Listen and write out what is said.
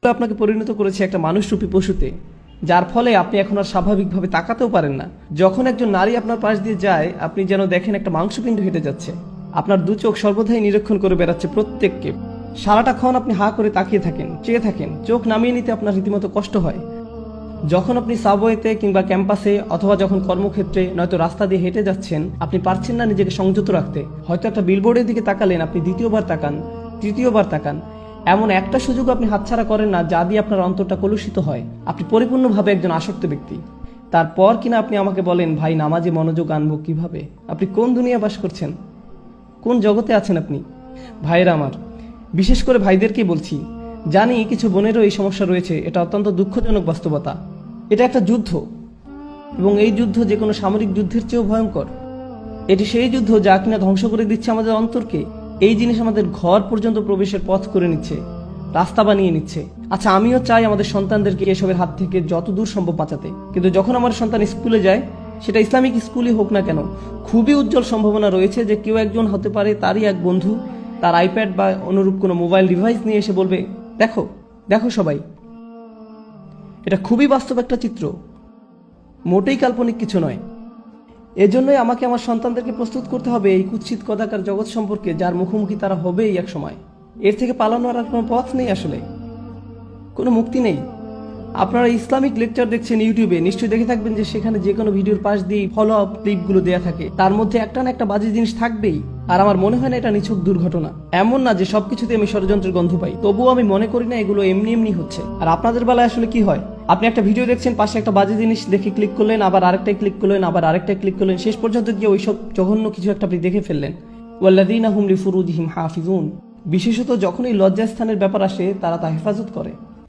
আপনাকে পরিণত করেছে একটা মানুষরূপী পশুতে, যার ফলে আপনি এখন আর স্বাভাবিকভাবে তাকাতেও পারেন না। যখন একজন নারী আপনার পাশ দিয়ে যায়, আপনি যেন দেখেন একটা মাংসপিণ্ড হেঁটে যাচ্ছে। আপনার দু চোখ সর্বদাই নিরীক্ষণ করে বেড়াচ্ছে প্রত্যেককে। সারাটাক্ষণ আপনি হাঁ করে তাকিয়ে থাকেন, চেয়ে থাকেন, চোখ নামিয়ে নিতে আপনার রীতিমতো কষ্ট হয়। যখন আপনি সাবওয়েতে কিংবা ক্যাম্পাসে অথবা যখন কর্মক্ষেত্রে নয়তো রাস্তা দিয়ে হেঁটে যাচ্ছেন, আপনি পারছেন না নিজেকে সংযত রাখতে। হয়তো একটা বিলবোর্ডের দিকে তাকালেন, আপনি দ্বিতীয়বার তাকান, তৃতীয়বার তাকান। এমন একটা সুযোগ আপনি হাতছাড়া করেন না যা দিয়ে আপনার অন্তরটা কলুষিত হয়। আপনি পরিপূর্ণভাবে একজন আসক্ত ব্যক্তি। তারপর কিনা আপনি আমাকে বলেন, ভাই নামাজে মনোযোগ আনবো কিভাবে? আপনি কোন দুনিয়া বাস করছেন? কোন জগতে আছেন আপনি? ভাইরা আমার, বিশেষ করে ভাইদেরকেই বলছি, জানি কিছু বোনেরও এই সমস্যা রয়েছে। এটা অত্যন্ত দুঃখজনক বাস্তবতা। এটা একটা যুদ্ধ, এবং এই যুদ্ধ যে কোনো সামরিক যুদ্ধের চেয়েও ভয়ঙ্কর। এটি সেই যুদ্ধ যা কিনা ধ্বংস করে দিচ্ছে আমাদের অন্তরকে। এই জিনিস আমাদের ঘর পর্যন্ত প্রবেশের পথ করে নিচ্ছে, রাস্তা বানিয়ে নিচ্ছে। আচ্ছা, আমিও চাই আমাদের সন্তানদেরকে এসবের হাত থেকে যত দূর সম্ভব বাঁচাতে, কিন্তু যখন আমার সন্তান স্কুলে যায়, সেটা ইসলামিক স্কুলই হোক না কেন, খুবই উজ্জ্বল সম্ভাবনা রয়েছে যে কেউ একজন হতে পারে তারই এক বন্ধু তার আইপ্যাড বা অনুরূপ কোনো মোবাইল ডিভাইস নিয়ে এসে বলবে, দেখো দেখো সবাই। এটা খুবই বাস্তব একটা চিত্র, মোটেই কাল্পনিক কিছু নয়। এজন্যই আমাকে আমার সন্তানদেরকে প্রস্তুত করতে হবে এই কুৎসিত কদাকার জগৎ সম্পর্কে, যার মুখোমুখি তারা হবেই এক সময়। এর থেকে পালানোর আর কোনো পথ নেই, আসলে কোনো মুক্তি নেই। আপনারা ইসলামিক লেকচার দেখছেন ইউটিউবে, নিশ্চয়ই দেখে থাকবেন যে সেখানে যে কোনো ভিডিওর পাশ দিয়ে ফলো আপ ক্লিপগুলো দেওয়া থাকে, তার মধ্যে একটা না একটা বাজে জিনিস থাকবেই। আর আমার মনে হয় না এটা নিছক দুর্ঘটনা। এমন না যে সবকিছুতে আমি ষড়যন্ত্রের গন্ধ পাই, তবুও আমি মনে করি না এগুলো এমনি এমনি হচ্ছে। আর আপনাদের বেলায় আসলে কি হয়? আপনি একটা ভিডিও দেখছেন, পাশে একটা বাজে জিনিস দেখে ক্লিক করলেন, আবার আরেকটাই ক্লিক করলেন, আবার আরেকটাই ক্লিক করলেন, শেষ পর্যন্ত গিয়ে ওইসব জঘন্য কিছু একটা আপনি দেখে ফেললেন। ওয়াল্লাযীনা হুম লিফুরুজিহিম হাফিজুন। বিশেষত যখন এই লজ্জাস্থানের ব্যাপার আসে, তারা তা হেফাজত করে।